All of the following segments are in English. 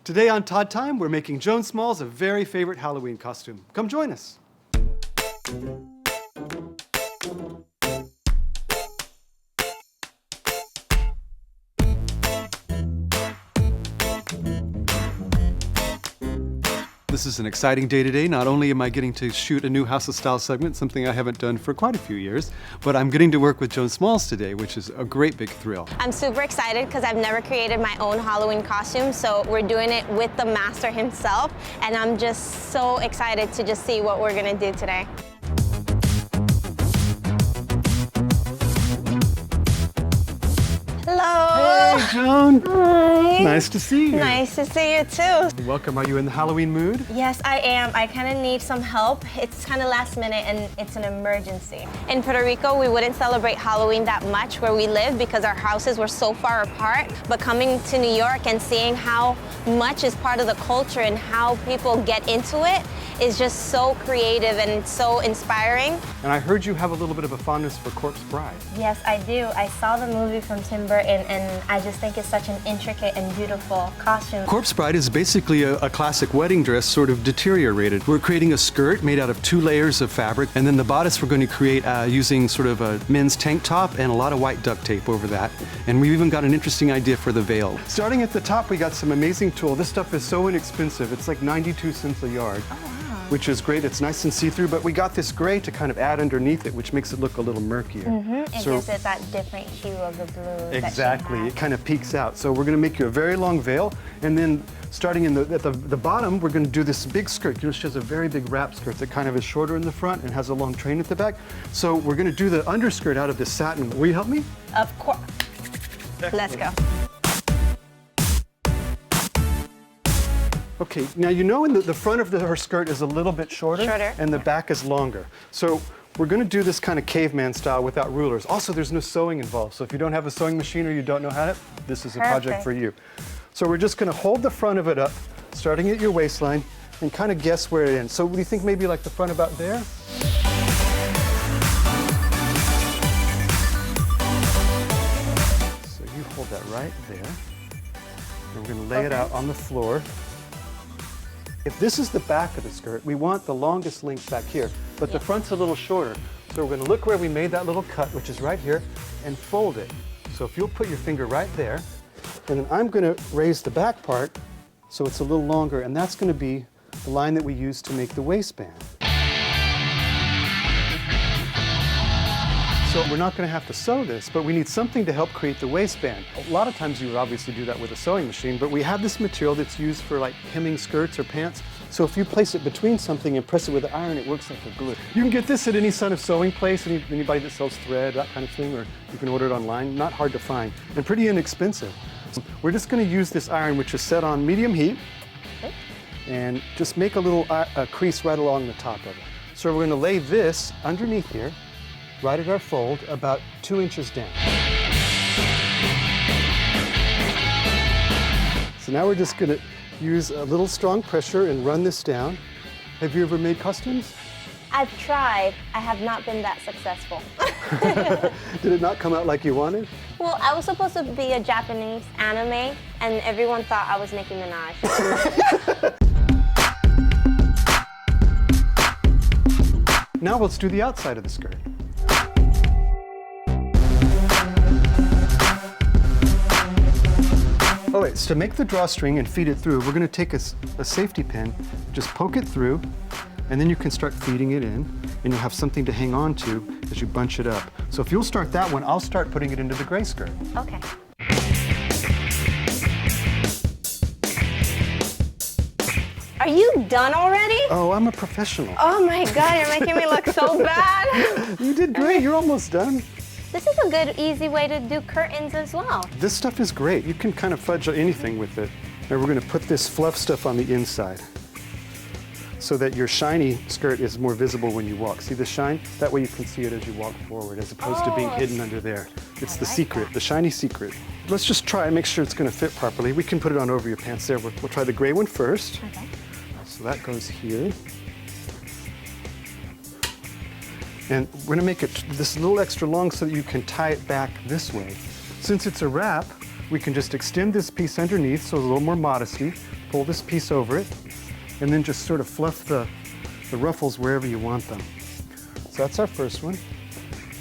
Today on Todd Time, we're making Joan Smalls a very favorite Halloween costume. Come join us. This is an exciting day today. Not only am I getting to shoot a new House of Style segment, something I haven't done for quite a few years, but I'm getting to work with Joan Smalls today, which is a great big thrill. I'm super excited because I've never created my own Halloween costume, so we're doing it with the master himself, and I'm just so excited to just see what we're gonna do today. Hello! Hey, Joan! Hi! Nice to see you. Nice to see you too. Welcome. Are you in the Halloween mood? Yes, I am. I kind of need some help. It's kind of last minute and it's an emergency. In Puerto Rico, we wouldn't celebrate Halloween that much where we live because our houses were so far apart. But coming to New York and seeing how much is part of the culture and how people get into it is just so creative and so inspiring. And I heard you have a little bit of a fondness for Corpse Bride. Yes, I do. I saw the movie from Tim Burton and I just think it's such an intricate and beautiful costume. Corpse Bride is basically a classic wedding dress sort of deteriorated. We're creating a skirt made out of 2 layers of fabric, and then the bodice we're going to create using sort of a men's tank top and a lot of white duct tape over that. And we've even got an interesting idea for the veil. Starting at the top, we got some amazing tulle. This stuff is so inexpensive. It's like 92 cents a yard. Oh, wow. Which is great. It's nice and see-through, but we got this gray to kind of add underneath it, which makes it look a little murkier. It gives it that different hue of the blue. Exactly. It kind of peeks out. So we're going to make you a very long veil, and then starting at the bottom, we're going to do this big skirt. She has a very big wrap skirt that kind of is shorter in the front and has a long train at the back. So we're going to do the underskirt out of this satin. Will you help me? Of course. Let's go. Okay, now you know in the front of her skirt is a little bit shorter, and the back is longer. So we're going to do this kind of caveman style without rulers. Also, there's no sewing involved, so if you don't have a sewing machine or you don't know how to, this is a project for you. So we're just going to hold the front of it up, starting at your waistline, and kind of guess where it ends. So do you think maybe like the front about there? So you hold that right there. And we're going to lay it out on the floor. If this is the back of the skirt, we want the longest length back here, but the front's a little shorter. So we're going to look where we made that little cut, which is right here, and fold it. So if you'll put your finger right there, and then I'm going to raise the back part so it's a little longer, and that's going to be the line that we use to make the waistband. So we're not going to have to sew this, but we need something to help create the waistband. A lot of times you would obviously do that with a sewing machine, but we have this material that's used for like hemming skirts or pants. So if you place it between something and press it with the iron, it works like a glue. You can get this at any sort of sewing place, anybody that sells thread, that kind of thing, or you can order it online. Not hard to find, and pretty inexpensive. We're just going to use this iron, which is set on medium heat, and just make a little crease right along the top of it. So we're going to lay this underneath here, right at our fold, about 2 inches down. So now we're just going to use a little strong pressure and run this down. Have you ever made costumes? I've tried. I have not been that successful. Did it not come out like you wanted? Well, I was supposed to be a Japanese anime, and everyone thought I was Nicki Minaj. Now let's do the outside of the skirt. Oh wait, so to make the drawstring and feed it through, we're going to take a safety pin, just poke it through, and then you can start feeding it in, and you'll have something to hang on to as you bunch it up. So if you'll start that one, I'll start putting it into the gray skirt. Okay. Are you done already? Oh, I'm a professional. Oh my God, you're making me look so bad. You did great, you're almost done. This is a good, easy way to do curtains as well. This stuff is great. You can kind of fudge anything with it. Now we're going to put this fluff stuff on the inside so that your shiny skirt is more visible when you walk. See the shine? That way you can see it as you walk forward as opposed to being hidden under there. It's the secret, the shiny secret. Let's just try and make sure it's going to fit properly. We can put it on over your pants there. We'll try the gray one first. Okay. So that goes here. And we're gonna make it this little extra long so that you can tie it back this way. Since it's a wrap, we can just extend this piece underneath, so a little more modesty, pull this piece over it, and then just sort of fluff the ruffles wherever you want them. So that's our first one.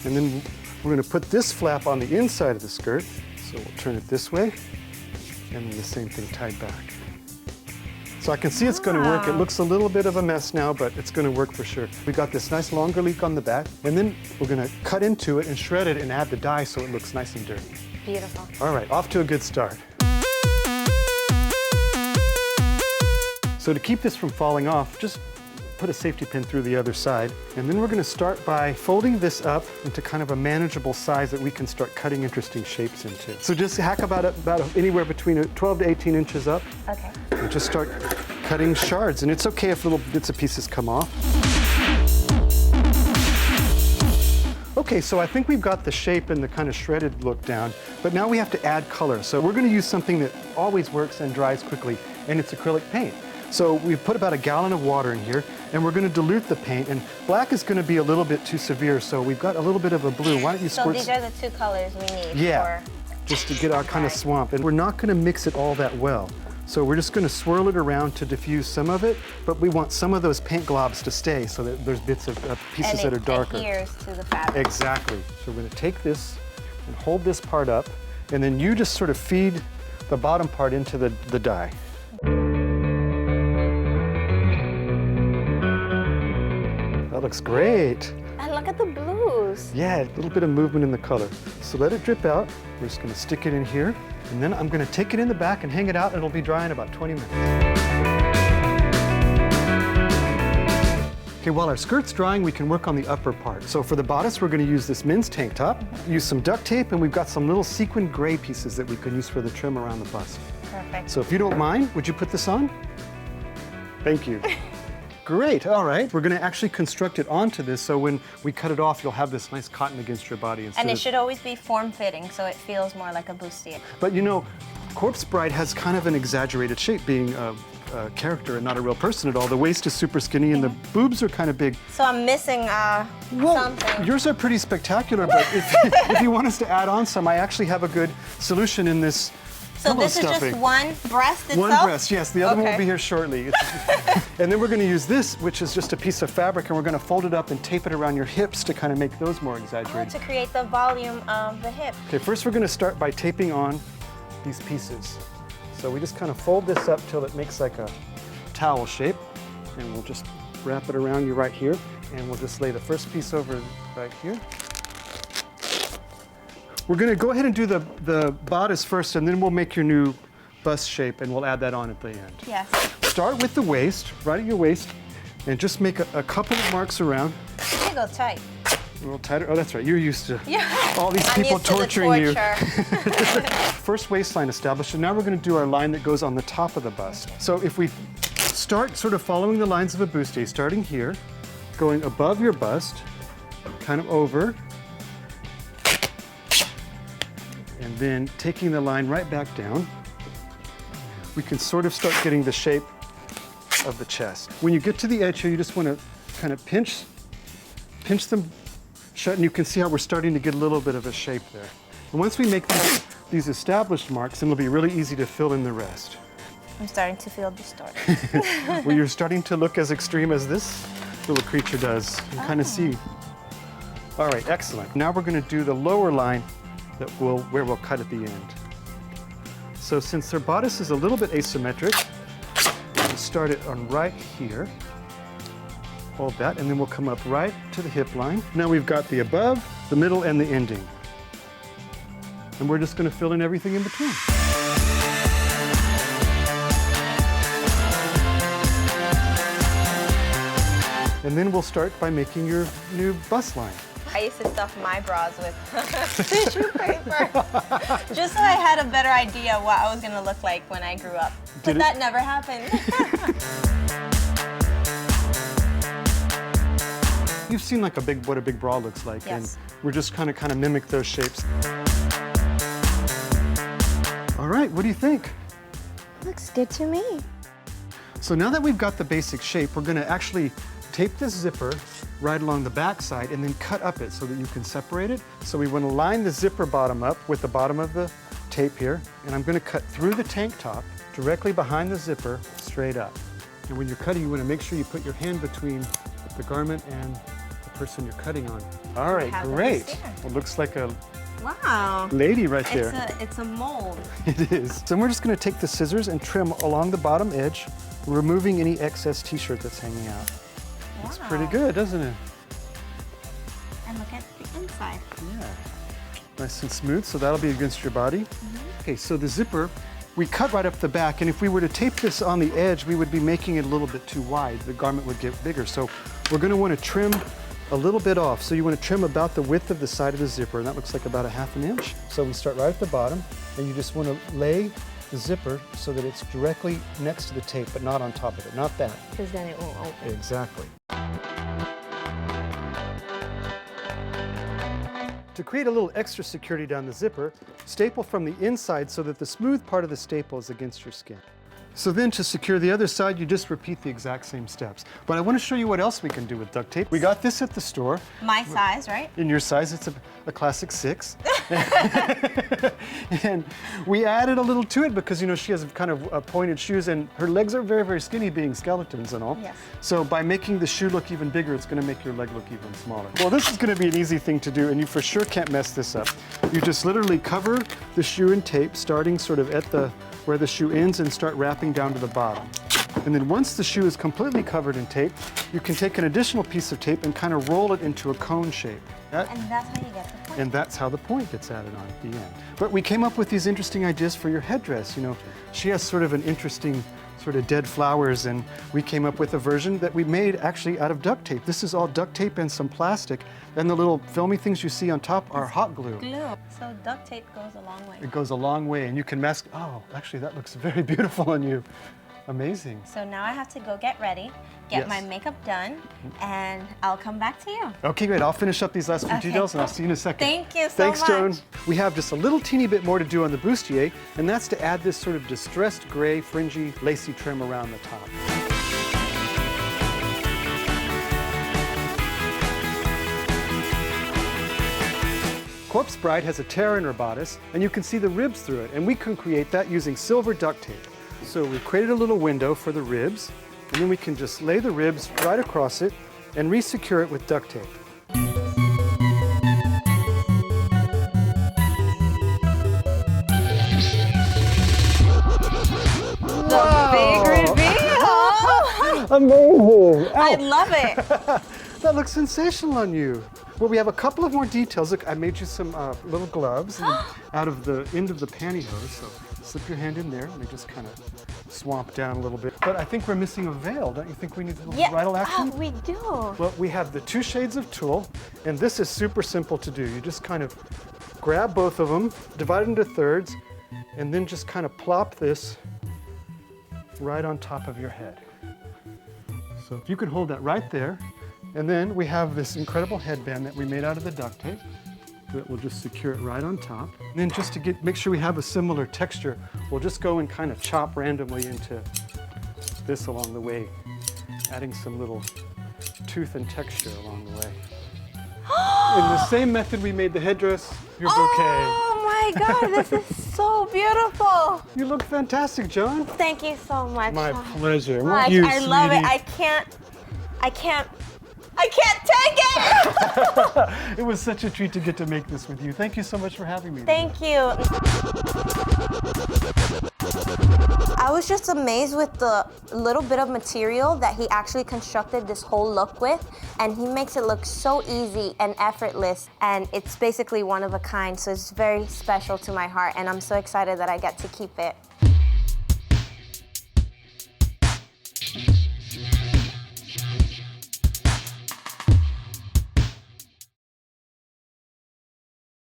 And then we're going to put this flap on the inside of the skirt. So we'll turn it this way, and then the same thing tied back. So I can see it's going to work. It looks a little bit of a mess now, but it's going to work for sure. We got this nice longer leak on the back, and then we're going to cut into it and shred it and add the dye so it looks nice and dirty. Beautiful. All right, off to a good start. So to keep this from falling off, just put a safety pin through the other side. And then we're going to start by folding this up into kind of a manageable size that we can start cutting interesting shapes into. So just hack about anywhere between 12 to 18 inches up. Okay. And just start cutting shards. And it's okay if little bits of pieces come off. Okay, so I think we've got the shape and the kind of shredded look down, but now we have to add color. So we're going to use something that always works and dries quickly, and it's acrylic paint. So we've put about a gallon of water in here, and we're going to dilute the paint, and black is going to be a little bit too severe, so we've got a little bit of a blue. Why don't you squirt? So these are the two colors we need. Yeah, just to get our kind of swamp. And we're not going to mix it all that well. So we're just going to swirl it around to diffuse some of it, but we want some of those paint globs to stay so that there's bits of pieces that are darker. And it adheres to the fabric. Exactly. So we're going to take this and hold this part up, and then you just sort of feed the bottom part into the dye. That looks great. And look at the blues. Yeah, a little bit of movement in the color. So let it drip out. We're just going to stick it in here, and then I'm going to take it in the back and hang it out, and it'll be dry in about 20 minutes. Okay, while our skirt's drying, we can work on the upper part. So for the bodice, we're going to use this men's tank top, use some duct tape, and we've got some little sequin gray pieces that we can use for the trim around the bust. Perfect. So if you don't mind, would you put this on? Thank you. Great, all right. We're going to actually construct it onto this, so when we cut it off, you'll have this nice cotton against your body. And it should always be form-fitting, so it feels more like a bustier. But you know, Corpse Bride has kind of an exaggerated shape, being a character and not a real person at all. The waist is super skinny and the boobs are kind of big. So I'm missing something. Yours are pretty spectacular, but if you want us to add on some, I actually have a good solution in this. So this is just one breast itself? One breast, yes. The other one will be here shortly. And then we're going to use this, which is just a piece of fabric, and we're going to fold it up and tape it around your hips to kind of make those more exaggerated. To create the volume of the hip. Okay, first we're going to start by taping on these pieces. So we just kind of fold this up till it makes like a towel shape, and we'll just wrap it around you right here, and we'll just lay the first piece over right here. We're going to go ahead and do the bodice first, and then we'll make your new bust shape, and we'll add that on at the end. Yes. Start with the waist, right at your waist, and just make a couple of marks around. They go tight. A little tighter. Oh, that's right. You're used to all these I'm people used to torturing the torture. you. First waistline established, and now we're going to do our line that goes on the top of the bust. So if we start sort of following the lines of a bustier, starting here, going above your bust, kind of over, and then taking the line right back down, we can sort of start getting the shape of the chest. When you get to the edge here, you just want to kind of pinch them shut, and you can see how we're starting to get a little bit of a shape there. And once we make these established marks, then it'll be really easy to fill in the rest. I'm starting to feel distorted. Well, you're starting to look as extreme as this little creature does. You can kind of see. All right, excellent. Now we're going to do the lower line where we'll cut at the end. So since their bodice is a little bit asymmetric, we'll start it on right here. Hold that, and then we'll come up right to the hip line. Now we've got the above, the middle, and the ending. And we're just going to fill in everything in between. And then we'll start by making your new bust line. I used to stuff my bras with tissue paper, just so I had a better idea what I was going to look like when I grew up. But that never happened. You've seen like what a big bra looks like, yes. And we're just kind of mimic those shapes. All right, what do you think? Looks good to me. So now that we've got the basic shape, we're going to actually tape this zipper right along the back side and then cut up it so that you can separate it. So we want to line the zipper bottom up with the bottom of the tape here, and I'm gonna cut through the tank top, directly behind the zipper, straight up. And when you're cutting, you wanna make sure you put your hand between the garment and the person you're cutting on. All right, great. It looks like a lady right there. It's a mold. It is. So we're just gonna take the scissors and trim along the bottom edge, removing any excess t-shirt that's hanging out. Looks pretty good, doesn't it? And look at the inside. Yeah. Nice and smooth, so that'll be against your body. Okay, so the zipper, we cut right up the back, and if we were to tape this on the edge, we would be making it a little bit too wide. The garment would get bigger. So we're gonna wanna trim a little bit off. So you wanna trim about the width of the side of the zipper, and that looks like about 1/2 inch. So we start right at the bottom, and you just wanna lay the zipper so that it's directly next to the tape, but not on top of it, not that. Because then it won't open. Exactly. To create a little extra security down the zipper, staple from the inside so that the smooth part of the staple is against your skin. So then to secure the other side, you just repeat the exact same steps. But I want to show you what else we can do with duct tape. We got this at the store. My size, right? In your size, it's a classic 6. And we added a little to it because, you know, she has kind of pointed shoes and her legs are very, very skinny, being skeletons and all. Yes. So by making the shoe look even bigger, it's going to make your leg look even smaller. Well, this is going to be an easy thing to do, and you for sure can't mess this up. You just literally cover the shoe in tape, starting sort of at where the shoe ends, and start wrapping down to the bottom. And then once the shoe is completely covered in tape, you can take an additional piece of tape and kind of roll it into a cone shape. And that's how you get the point. And that's how the point gets added on at the end. But we came up with these interesting ideas for your headdress. You know, she has sort of an interesting sort of dead flowers, and we came up with a version that we made actually out of duct tape. This is all duct tape and some plastic, and the little filmy things you see on top are hot glue. So duct tape goes a long way. It goes a long way, and you can mask. Oh, actually, that looks very beautiful on you. Amazing. So now I have to go get ready, get my makeup done, and I'll come back to you. Okay, great. I'll finish up these last few details, and I'll see you in a second. Thank you so Thanks, much. Joan. We have just a little teeny bit more to do on the bustier, and that's to add this sort of distressed gray, fringy, lacy trim around the top. Corpse Bride has a tear in her bodice, and you can see the ribs through it, and we can create that using silver duct tape. So we created a little window for the ribs, and then we can just lay the ribs right across it and re-secure it with duct tape. The big reveal! Amazing! I love it. That looks sensational on you. Well, we have a couple of more details. Look, I made you some little gloves out of the end of the pantyhose. So slip your hand in there, and they just kind of swamp down a little bit. But I think we're missing a veil. Don't you think we need a little bridal action? Oh, we do. Well, we have the 2 shades of tulle, and this is super simple to do. You just kind of grab both of them, divide into thirds, and then just kind of plop this right on top of your head. So if you could hold that right there. And then we have this incredible headband that we made out of the duct tape that will just secure it right on top. And then just to make sure we have a similar texture, we'll just go and kind of chop randomly into this along the way, adding some little tooth and texture along the way. In the same method we made the headdress, your bouquet. Oh my God, this is so beautiful. You look fantastic, Joan. Thank you so much. My pleasure. I love it. I can't take it! It was such a treat to get to make this with you. Thank you so much for having me. Thank you. I was just amazed with the little bit of material that he actually constructed this whole look with, and he makes it look so easy and effortless, and it's basically one of a kind, so it's very special to my heart, and I'm so excited that I get to keep it.